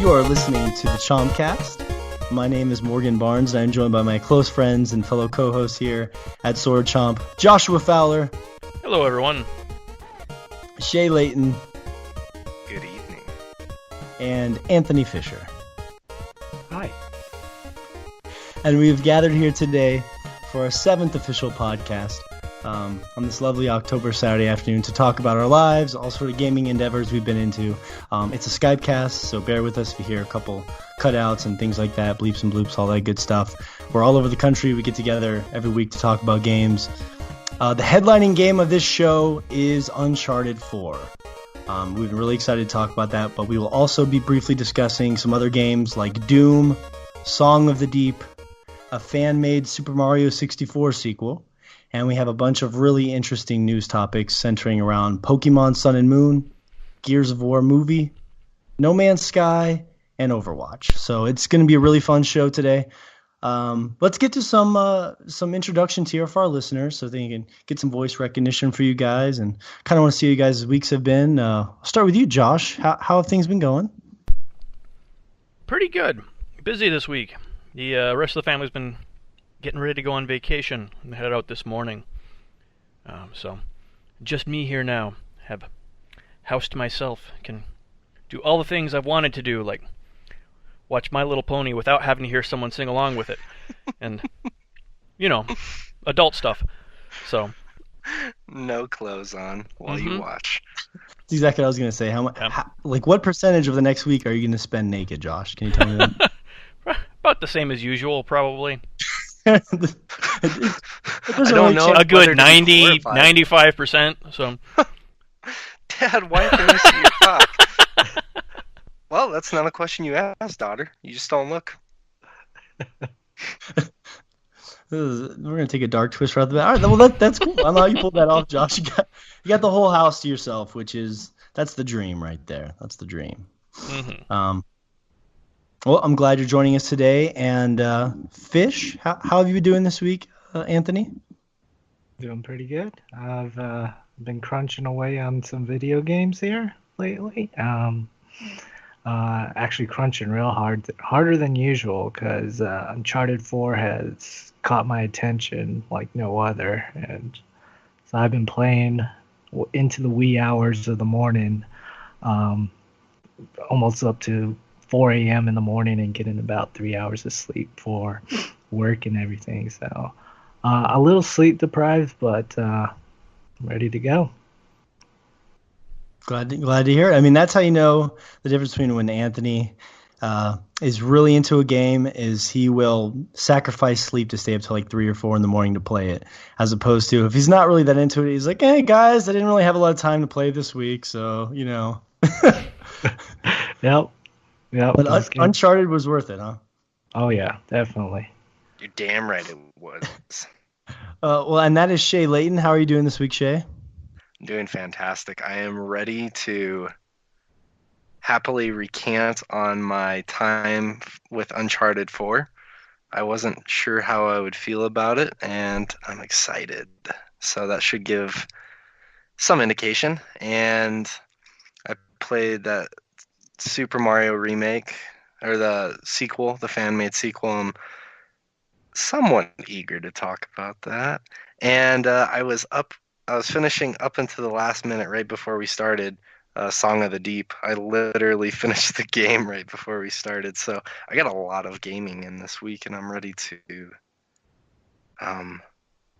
You are listening to the Chompcast. My name is Morgan Barnes, and I'm joined by my close friends and fellow co-hosts here at Sword Chomp, Joshua Fowler. Hello, everyone. Shay Layton. Good evening. And Anthony Fisher. Hi. And we've gathered here today for our 7th official podcast on this lovely October Saturday afternoon to talk about our lives, all sort of gaming endeavors we've been into. It's a Skype cast, so bear with us if you hear a couple cutouts and things like that, bleeps and bloops, all that good stuff. We're all over the country. We get together every week to talk about games. The headlining game of this show is Uncharted 4. We've been really excited to talk about that, but we will also be briefly discussing some other games like Doom, Song of the Deep, a fan-made Super Mario 64 sequel, and we have a bunch of really interesting news topics centering around Pokemon Sun and Moon, Gears of War movie, No Man's Sky, and Overwatch. So it's going to be a really fun show today. Let's get to some introductions here for our listeners so they can get some voice recognition for you guys, and kind of want to see how you guys' weeks have been. I'll start with you, Josh. How have things been going? Pretty good. Busy this week. The rest of the family's been getting ready to go on vacation and head out this morning. So just me here now. Have house to myself. Can do all the things I've wanted to do, like watch My Little Pony without having to hear someone sing along with it. And, adult stuff. So No clothes on while you watch. That's exactly what I was going to say. What percentage of the next week are you going to spend naked, Josh? Can you tell me that? About the same as usual, probably. I don't know. A good 95%. So, Dad, why can't I see your cock? Well, that's not a question you asked, daughter. You just don't look. We're going to take a dark twist right off the bat. All right, well, that's cool. I know how you pulled that off, Josh. You got the whole house to yourself, that's the dream right there. That's the dream. Mm-hmm. Well, I'm glad you're joining us today. And Fish, how have you been doing this week, Anthony? Doing pretty good. I've been crunching away on some video games here lately. Actually crunching real hard, harder than usual, because Uncharted 4 has caught my attention like no other. And so I've been playing into the wee hours of the morning, almost up to 4 a.m. in the morning, and getting about 3 hours of sleep for work and everything. So a little sleep deprived, but ready to go. Glad to hear it. I mean, that's how you know the difference between when Anthony is really into a game is he will sacrifice sleep to stay up till like 3 or 4 in the morning to play it, as opposed to if he's not really that into it, he's like, hey guys, I didn't really have a lot of time to play this week, so Yep. But Uncharted was worth it, huh? Oh yeah, definitely. You're damn right it was. Well, and that is Shay Layton. How are you doing this week, Shay? I'm doing fantastic. I am ready to happily recant on my time with Uncharted 4. I wasn't sure how I would feel about it, and I'm excited. So that should give some indication. And I played that Super Mario remake, or the sequel, the fan-made sequel. I'm somewhat eager to talk about that. And I was finishing up into the last minute right before we started Song of the Deep. I literally finished the game right before we started. So I got a lot of gaming in this week, and I'm ready to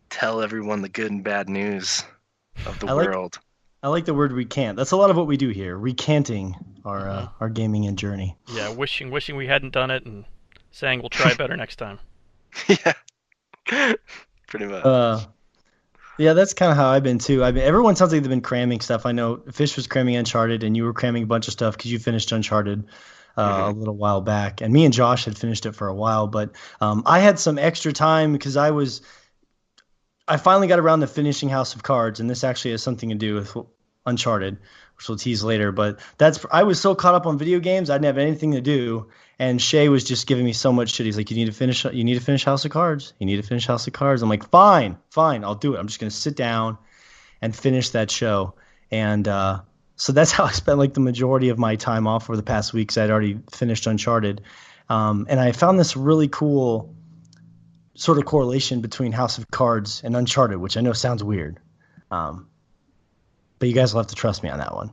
tell everyone the good and bad news of the world. I like the word recant. That's a lot of what we do here, recanting our gaming and journey. Yeah, wishing we hadn't done it and saying we'll try better next time. Yeah, pretty much. Yeah, that's kind of how I've been too. Everyone sounds like they've been cramming stuff. I know Fish was cramming Uncharted, and you were cramming a bunch of stuff because you finished Uncharted a little while back, and me and Josh had finished it for a while. But I had some extra time because I finally got around to finishing House of Cards, and this actually has something to do with Uncharted, which we'll tease later. But I was so caught up on video games, I didn't have anything to do. And Shay was just giving me so much shit. He's like, you need to finish House of Cards. You need to finish House of Cards. I'm like, fine, I'll do it. I'm just going to sit down and finish that show. And So that's how I spent like the majority of my time off over the past weeks. I'd already finished Uncharted. And I found this really cool sort of correlation between House of Cards and Uncharted, which I know sounds weird. Um, but you guys will have to trust me on that one.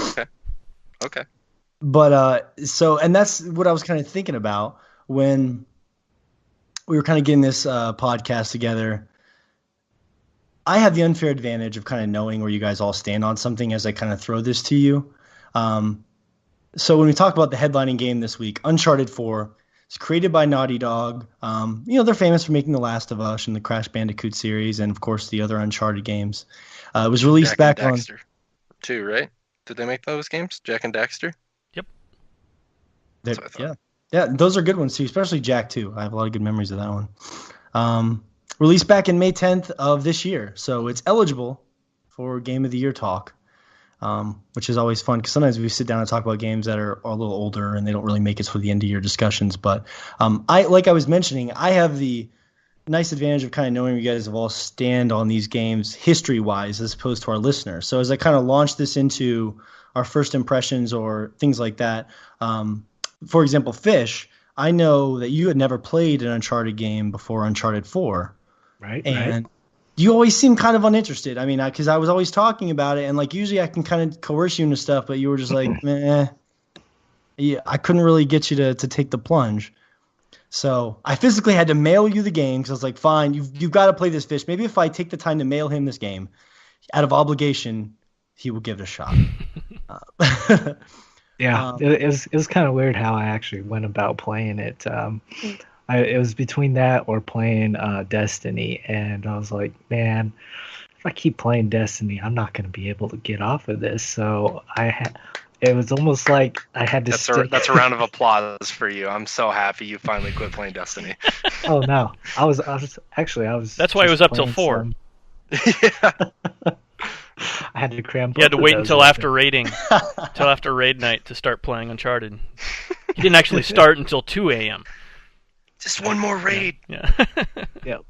Okay. Okay. But and that's what I was kind of thinking about when we were kind of getting this podcast together. I have the unfair advantage of kind of knowing where you guys all stand on something as I kind of throw this to you. So when we talk about the headlining game this week, Uncharted 4, it's created by Naughty Dog. They're famous for making The Last of Us and the Crash Bandicoot series, and of course the other Uncharted games. It was released Jack and back on. Daxter, too, right? Did they make those games? Jack and Daxter? Yep. That's what I thought. Yeah, those are good ones too, especially Jack 2. I have a lot of good memories of that one. Released back in May 10th of this year, so it's eligible for Game of the Year talk, which is always fun because sometimes we sit down and talk about games that are a little older and they don't really make it for the end of year discussions. But like I was mentioning, I have the nice advantage of kind of knowing you guys have all stand on these games history-wise as opposed to our listeners. So as I kind of launch this into our first impressions or things like that, for example, Fish, I know that you had never played an Uncharted game before Uncharted 4. Right. You always seem kind of uninterested. I mean, because I was always talking about it, and like usually I can kind of coerce you into stuff, but you were just like, meh. Yeah, I couldn't really get you to take the plunge. So I physically had to mail you the game because I was like, fine, you've got to play this, Fish. Maybe if I take the time to mail him this game, out of obligation, he will give it a shot. Yeah, it was kind of weird how I actually went about playing it. It was between that or playing Destiny, and I was like, man, if I keep playing Destiny, I'm not going to be able to get off of this. So it was almost like I had to. That's a round of applause for you. I'm so happy you finally quit playing Destiny. Oh no, I was. That's why it was up till 4. Yeah. I had to cram. You had to wait until after raiding, until after raid night to start playing Uncharted. You didn't actually start until 2 a.m. Just one more raid. Yeah. Yep.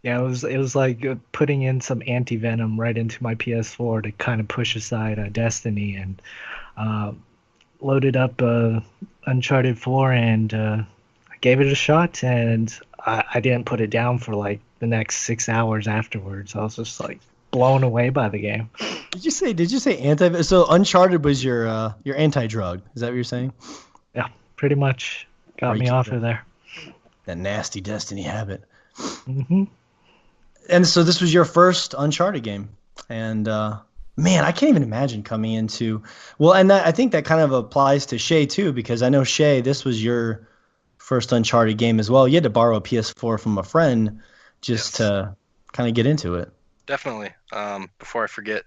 Yeah, it was like putting in some anti-venom right into my PS4 to kind of push aside Destiny, and loaded up Uncharted 4 and I gave it a shot, and I didn't put it down for like the next 6 hours afterwards. I was just like blown away by the game. Did you say anti? So Uncharted was your anti-drug? Is that what you're saying? Yeah, pretty much got me off of there. That nasty Destiny habit. Mm-hmm. And so this was your first Uncharted game, and man, I can't even imagine coming into and I think that kind of applies to Shay too, because I know Shay, this was your first Uncharted game as well. You had to borrow a PS4 from a friend just to kind of get into it. Definitely. Before I forget,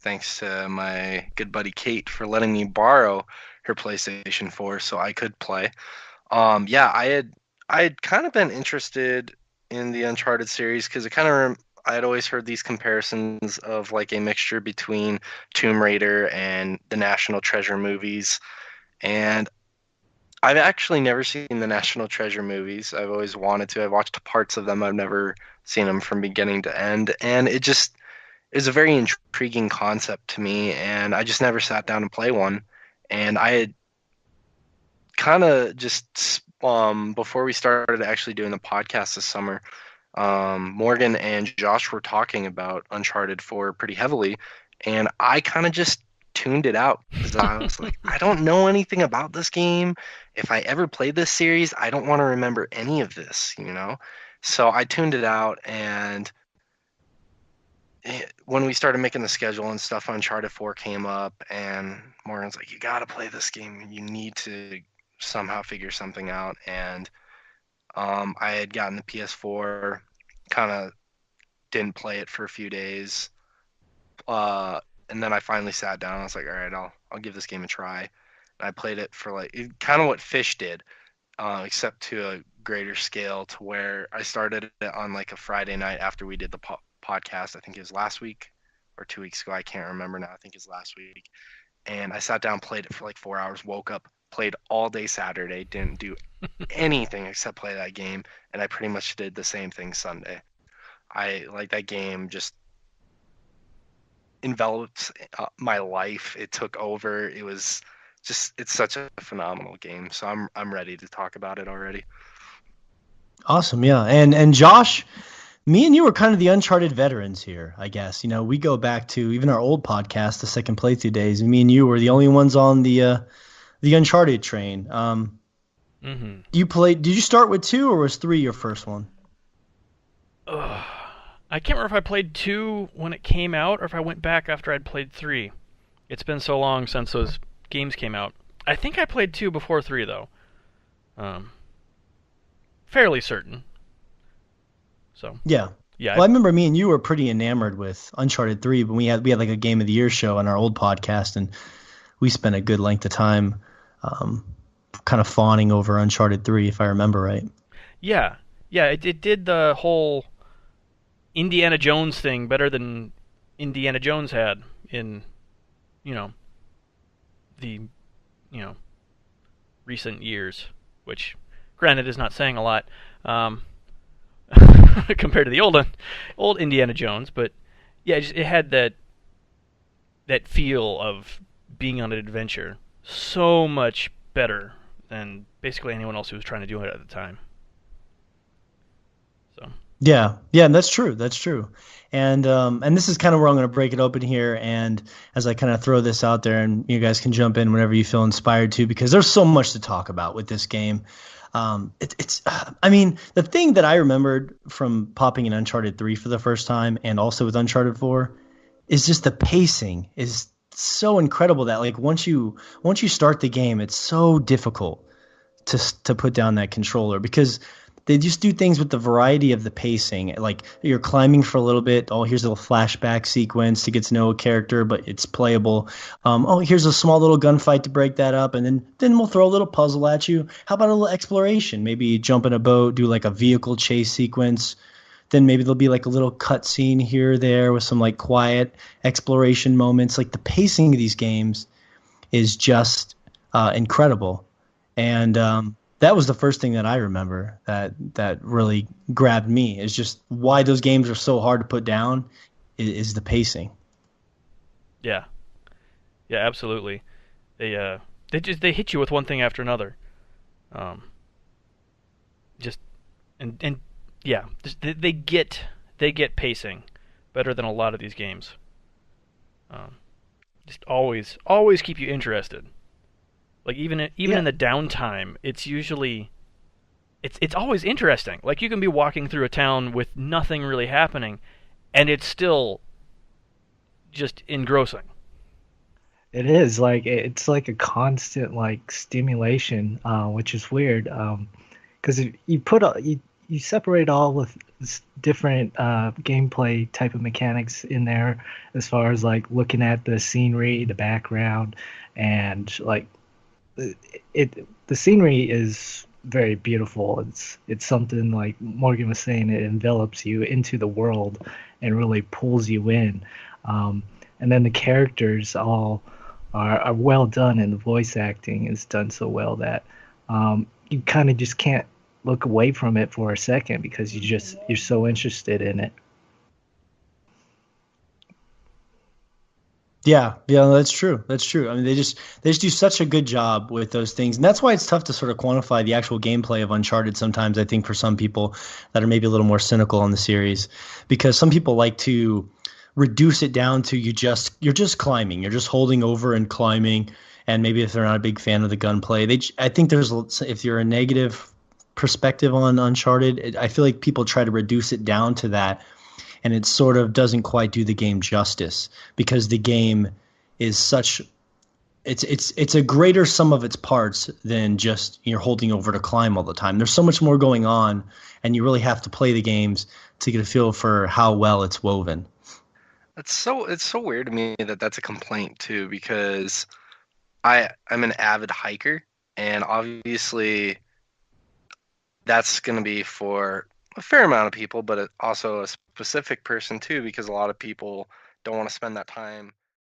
thanks to my good buddy Kate for letting me borrow her PlayStation 4 so I could play. I had kind of been interested in the Uncharted series because I had always heard these comparisons of like a mixture between Tomb Raider and the National Treasure movies, and I've actually never seen the National Treasure movies. I've always wanted to. I've watched parts of them. I've never seen them from beginning to end, and it just is a very intriguing concept to me, and I just never sat down and play one. And I had kind of just before we started actually doing the podcast this summer, Morgan and Josh were talking about Uncharted 4 pretty heavily, and I kind of just tuned it out because I was like, I don't know anything about this game. If I ever play this series, I don't want to remember any of this, So I tuned it out, and when we started making the schedule and stuff, Uncharted 4 came up, and Morgan's like, you got to play this game. You need to somehow figure something out. And I had gotten the PS4, kind of didn't play it for a few days. And then I finally sat down. I was like, all right, I'll give this game a try. And I played it for kind of what Fish did, except to a greater scale, to where I started it on like a Friday night after we did the podcast. I think it was last week or 2 weeks ago. I can't remember now. I think it's last week. And I sat down, played it for like 4 hours, woke up, played all day Saturday, didn't do anything except play that game. And I pretty much did the same thing Sunday. I like that game. Just enveloped my life. It took over. It was just, it's such a phenomenal game. So I'm ready to talk about it already. Awesome, yeah. And Josh, me and you are kind of the Uncharted veterans here, I guess. We go back to even our old podcast, the second playthrough days. Me and you were the only ones on the Uncharted train. You played? Did you start with 2 or was 3 your first one? I can't remember if I played 2 when it came out or if I went back after I'd played 3. It's been so long since those games came out. I think I played 2 before 3 though. Fairly certain. So Yeah. yeah. Well, I remember me and you were pretty enamored with Uncharted 3, but we had like a Game of the Year show on our old podcast, and we spent a good length of time kind of fawning over Uncharted 3, if I remember right. Yeah. It did the whole Indiana Jones thing better than Indiana Jones had in, you know, the, recent years, which, granted, is not saying a lot compared to the old Indiana Jones, but yeah, it had that feel of being on an adventure so much better than basically anyone else who was trying to do it at the time. So Yeah, that's true. That's true. And this is kind of where I'm going to break it open here. And as I kind of throw this out there, and you guys can jump in whenever you feel inspired to, because there's so much to talk about with this game. I mean, the thing that I remembered from popping in Uncharted 3 for the first time, and also with Uncharted 4, is just the pacing is so incredible that like once you start the game, it's so difficult to put down that controller because they just do things with the variety of the pacing. Like you're climbing for a little bit. Oh, here's a little flashback sequence to get to know a character, but it's playable. Oh, here's a small little gunfight to break that up, and then we'll throw a little puzzle at you. How about a little exploration? Maybe jump in a boat, do like a vehicle chase sequence. Then maybe there'll be like a little cut scene here or there with some like quiet exploration moments. Like the pacing of these games is just incredible. And that was the first thing that I remember that really grabbed me is just why those games are so hard to put down is the pacing. yeah, absolutely. They hit you with one thing after another. Um, just and yeah, they get pacing better than a lot of these games. Um, just always keep you interested. Like even in the downtime, it's usually it's always interesting. Like you can be walking through a town with nothing really happening, and it's still just engrossing. It is like it's like a constant like stimulation, which is weird. Because you separate all of different gameplay type of mechanics in there, as far as like looking at the scenery, the background, and like the scenery is very beautiful. It's something like Morgan was saying. It envelops you into the world and really pulls you in. And then the characters all are well done, and the voice acting is done so well that you kind of just can't look away from it for a second because you're so interested in it. Yeah, that's true. That's true. I mean, they just do such a good job with those things, and that's why it's tough to sort of quantify the actual gameplay of Uncharted. Sometimes I think for some people that are maybe a little more cynical on the series, because some people like to reduce it down to you're just climbing, you're just holding over and climbing, and maybe if they're not a big fan of the gunplay, I think if you're a negative perspective on Uncharted, I feel like people try to reduce it down to that and it sort of doesn't quite do the game justice because the game is such it's a greater sum of its parts than just you're holding over to climb all the time. There's so much more going on, and you really have to play the games to get a feel for how well it's woven. It's so weird to me that that's a complaint too, because I'm an avid hiker, and obviously that's going to be for a fair amount of people, but also a specific person too, because a lot of people don't want to spend that time